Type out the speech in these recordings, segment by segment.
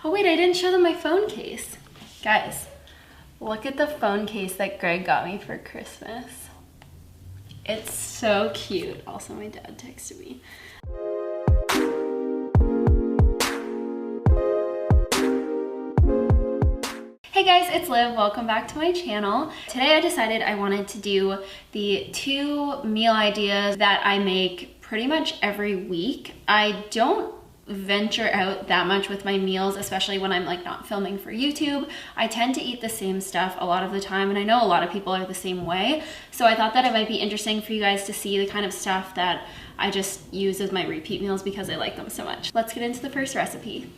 Oh wait, I didn't show them my phone case. Guys, look at the phone case that Greg got me for Christmas. It's so cute. Also, my dad texted me. Hey guys, it's Liv. Welcome back to my channel. Today I decided I wanted to do the 2 meal ideas that I make pretty much every week. I don't venture out that much with my meals, especially when I'm like not filming for YouTube. I tend to eat the same stuff a lot of the time, and I know a lot of people are the same way. So I thought that it might be interesting for you guys to see the kind of stuff that I just use as my repeat meals because I like them so much. Let's get into the first recipe.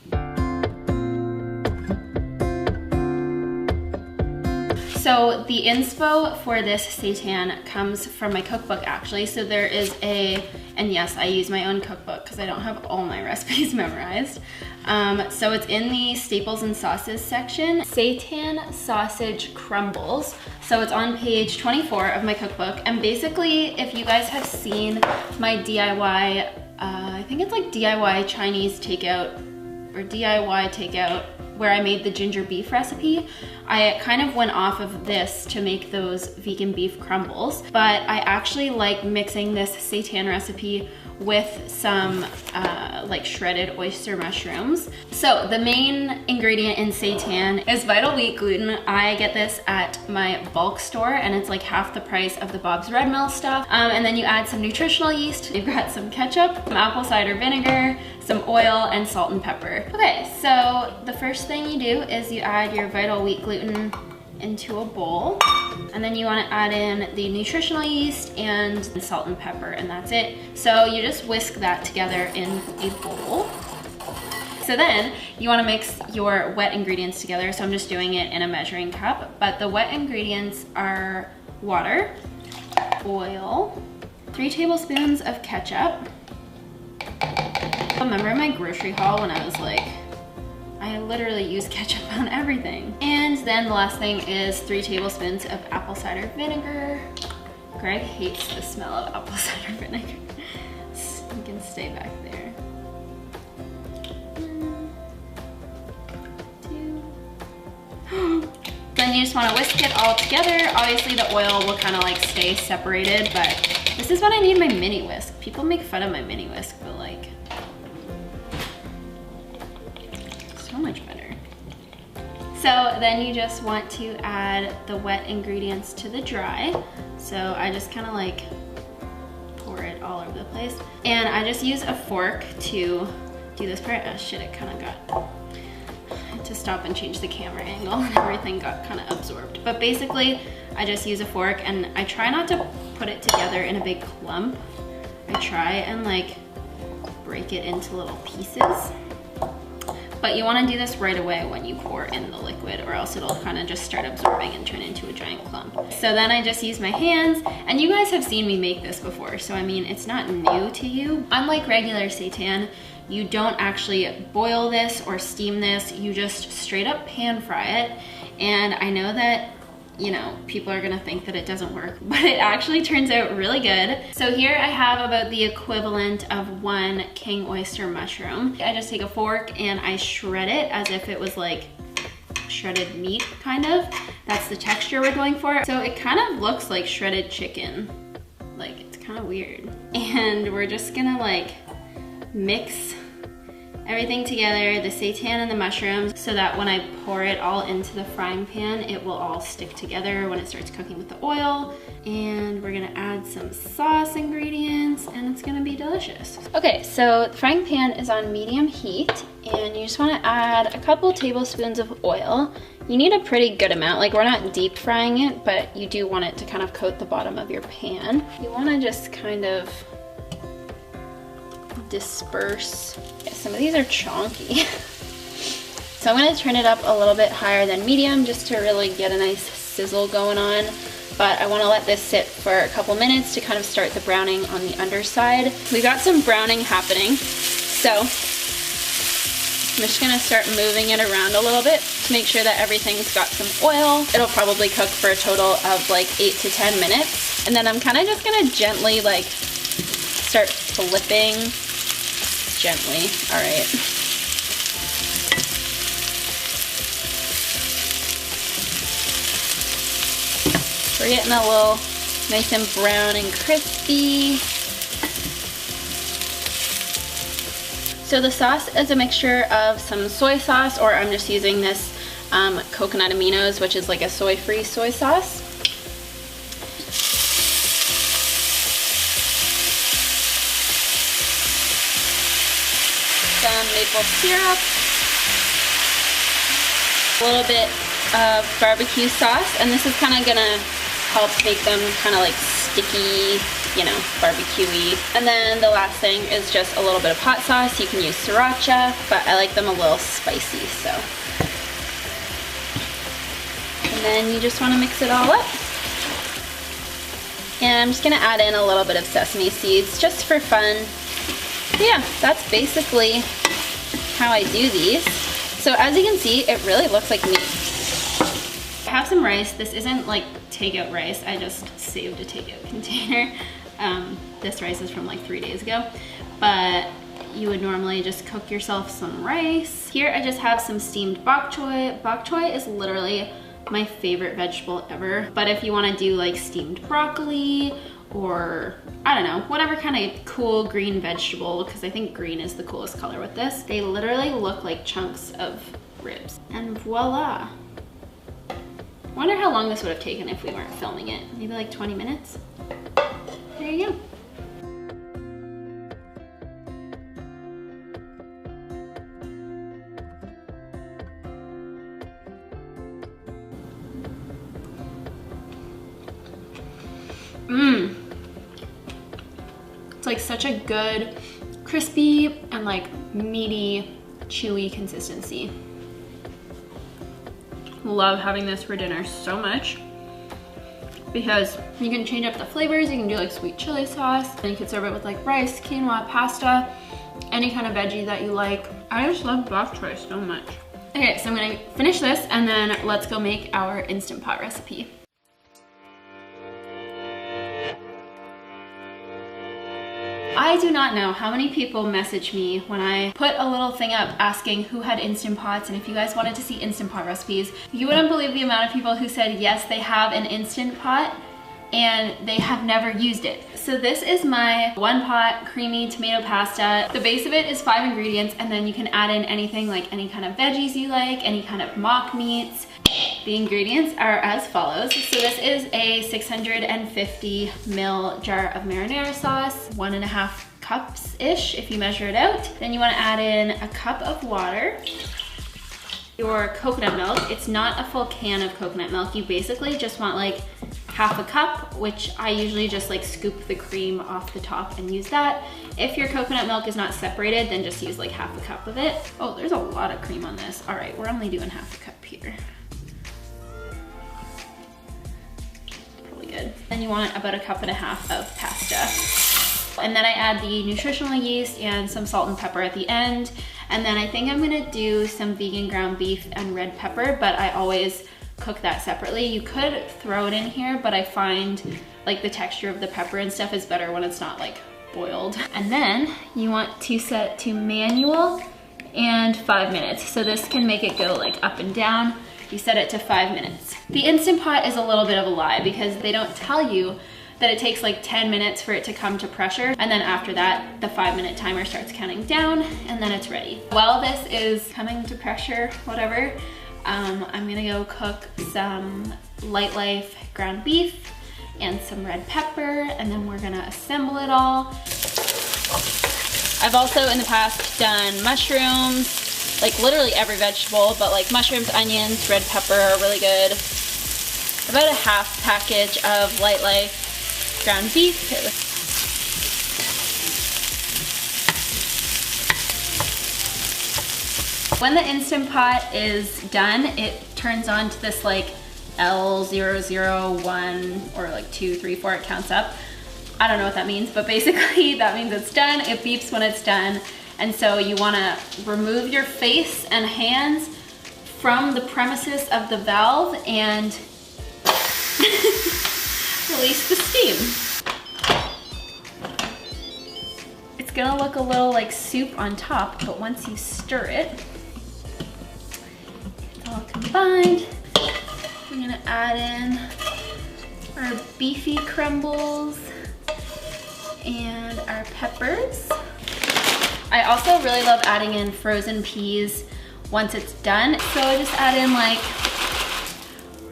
So the inspo for this seitan comes from my cookbook actually. So there is and yes, I use my own cookbook because I don't have all my recipes memorized. So it's in the staples and sauces section, seitan sausage crumbles. So it's on page 24 of my cookbook. And basically, if you guys have seen my DIY, I think it's like DIY Chinese takeout or DIY takeout, where I made the ginger beef recipe, I kind of went off of this to make those vegan beef crumbles, but I actually like mixing this seitan recipe with some like shredded oyster mushrooms. So the main ingredient in seitan is Vital Wheat gluten. I get this at my bulk store and it's like half the price of the Bob's Red Mill stuff. And then you add some nutritional yeast, you've got some ketchup, some apple cider vinegar, some oil, and salt and pepper. Okay, so the first thing you do is you add your Vital Wheat gluten into a bowl, and then you want to add in the nutritional yeast and salt and pepper, and that's it. So you just whisk that together in a bowl. So then you want to mix your wet ingredients together. So I'm just doing it in a measuring cup, but the wet ingredients are water, oil, 3 tablespoons of ketchup. I remember my grocery haul when I was like, I literally use ketchup on everything. And then the last thing is 3 tablespoons of apple cider vinegar. Greg hates the smell of apple cider vinegar. You can stay back there. 1, 2. Then you just want to whisk it all together. Obviously the oil will kind of like stay separated, but this is what I need my mini whisk. People make fun of my mini whisk, but like, so much better. So then you just want to add the wet ingredients to the dry. So I just kind of like pour it all over the place. And I just use a fork to do this part. Oh shit, it kind of got, to stop and change the camera angle and everything got kind of absorbed. But basically I just use a fork and I try not to put it together in a big clump. I try and like break it into little pieces. But you want to do this right away when you pour in the liquid, or else it'll kind of just start absorbing and turn into a giant clump. So then I just use my hands, and you guys have seen me make this before, so I mean, it's not new to you. Unlike regular seitan, you don't actually boil this or steam this, you just straight up pan fry it. And I know that, you know, people are gonna think that it doesn't work, but it actually turns out really good. So here I have about the equivalent of 1 king oyster mushroom. I just take a fork and I shred it as if it was like shredded meat, kind of. That's the texture we're going for. So it kind of looks like shredded chicken. Like, it's kind of weird. And we're just gonna like mix everything together, the seitan and the mushrooms, so that when I pour it all into the frying pan, it will all stick together when it starts cooking with the oil. And we're gonna add some sauce ingredients and it's gonna be delicious. Okay, so the frying pan is on medium heat and you just wanna add a couple tablespoons of oil. You need a pretty good amount, like we're not deep frying it, but you do want it to kind of coat the bottom of your pan. You wanna just kind of disperse. Some of these are chonky. So I'm gonna turn it up a little bit higher than medium just to really get a nice sizzle going on. But I wanna let this sit for a couple minutes to kind of start the browning on the underside. We got some browning happening. So I'm just gonna start moving it around a little bit to make sure that everything's got some oil. It'll probably cook for a total of like 8 to 10 minutes. And then I'm kind of just gonna gently like start flipping gently. All right. We're getting a little nice and brown and crispy. So the sauce is a mixture of some soy sauce, or I'm just using this Coconut Aminos, which is like a soy-free soy sauce. Some maple syrup, a little bit of barbecue sauce, and this is kind of gonna help make them kind of like sticky, you know, barbecue-y. And then the last thing is just a little bit of hot sauce. You can use sriracha, but I like them a little spicy, so. And then you just want to mix it all up. And I'm just gonna add in a little bit of sesame seeds just for fun. So yeah, that's basically how I do these. So as you can see, it really looks like meat. I have some rice. This isn't like takeout rice. I just saved a takeout container. This rice is from like 3 days ago, but you would normally just cook yourself some rice. Here I just have some steamed bok choy. Bok choy is literally my favorite vegetable ever, but if you want to do like steamed broccoli or I don't know, whatever kind of cool green vegetable, because I think green is the coolest color with this, they literally look like chunks of ribs. And voila. I wonder how long this would have taken if we weren't filming it. Maybe like 20 minutes? There you go. Mmm. It's like such a good, crispy and like meaty, chewy consistency. Love having this for dinner so much because you can change up the flavors. You can do like sweet chili sauce, and you can serve it with like rice, quinoa, pasta, any kind of veggie that you like. I just love bok choy so much. Okay, so I'm gonna finish this and then let's go make our Instant Pot recipe. I do not know how many people message me when I put a little thing up asking who had Instant Pots and if you guys wanted to see Instant Pot recipes. You wouldn't believe the amount of people who said yes, they have an Instant Pot and they have never used it. So this is my one pot creamy tomato pasta. The base of it is 5 ingredients, and then you can add in anything like any kind of veggies you like, any kind of mock meats. The ingredients are as follows. So this is a 650 ml jar of marinara sauce, 1.5 cups-ish if you measure it out. Then you want to add in a cup of water, your coconut milk. It's not a full can of coconut milk. You basically just want like half a cup, which I usually just like scoop the cream off the top and use that. If your coconut milk is not separated, then just use like half a cup of it. Oh, there's a lot of cream on this. All right, we're only doing half a cup here. Probably good. Then you want about 1.5 cups of pasta. And then I add the nutritional yeast and some salt and pepper at the end. And then I think I'm gonna do some vegan ground beef and red pepper, but I always cook that separately. You could throw it in here, but I find like the texture of the pepper and stuff is better when it's not like boiled. And then you want to set to manual and 5 minutes. So this can make it go like up and down. You set it to 5 minutes. The Instant Pot is a little bit of a lie because they don't tell you that it takes like 10 minutes for it to come to pressure. And then after that, the 5-minute timer starts counting down and then it's ready. While this is coming to pressure, whatever, I'm gonna go cook some Light Life ground beef and some red pepper, and then we're gonna assemble it all. I've also in the past done mushrooms, like literally every vegetable, but like mushrooms, onions, red pepper are really good. About a half package of Light Life ground beef. When the Instant Pot is done, it turns on to this like L001 or like 2, 3, 4, it counts up. I don't know what that means, but basically that means it's done. It beeps when it's done. And so you wanna remove your face and hands from the premises of the valve and release the steam. It's gonna look a little like soup on top, but once you stir it, it's all combined. I'm gonna add in our beefy crumbles and our peppers. I also really love adding in frozen peas once it's done. So I just add in like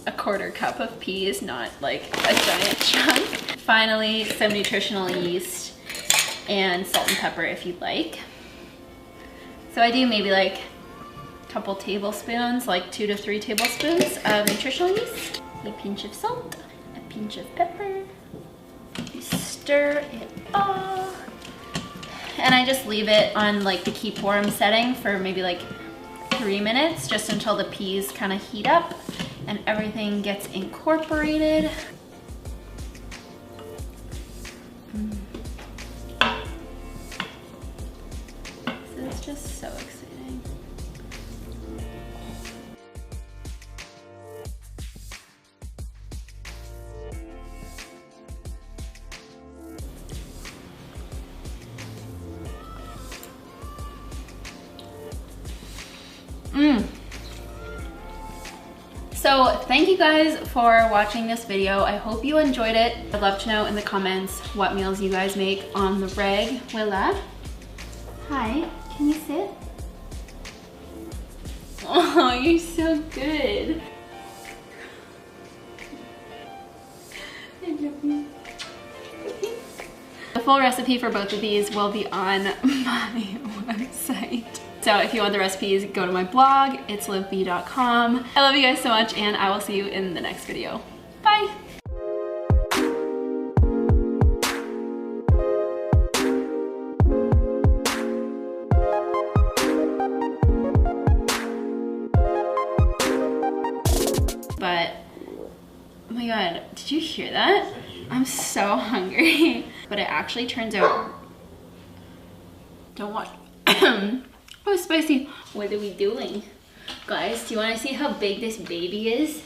a 1/4 cup of peas, not like a giant chunk. Finally, some nutritional yeast and salt and pepper if you'd like. So I do maybe like a couple tablespoons, like 2 to 3 tablespoons of nutritional yeast. A pinch of salt, a pinch of pepper. You stir it all. And I just leave it on like the keep warm setting for maybe like 3 minutes, just until the peas kind of heat up and everything gets incorporated. This is just so exciting. So thank you guys for watching this video. I hope you enjoyed it. I'd love to know in the comments what meals you guys make on the reg. Willa. Hi, can you sit? Oh, you're so good. I love you. The full recipe for both of these will be on my website. So if you want the recipes, go to my blog, itslivb.com. I love you guys so much, and I will see you in the next video. Bye. But, oh my God, did you hear that? I'm so hungry. But it actually turns out, don't watch. Oh, spicy. What are we doing? Guys, do you want to see how big this baby is?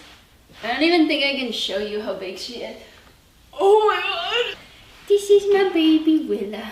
I don't even think I can show you how big she is. Oh my God. This is my baby Willa.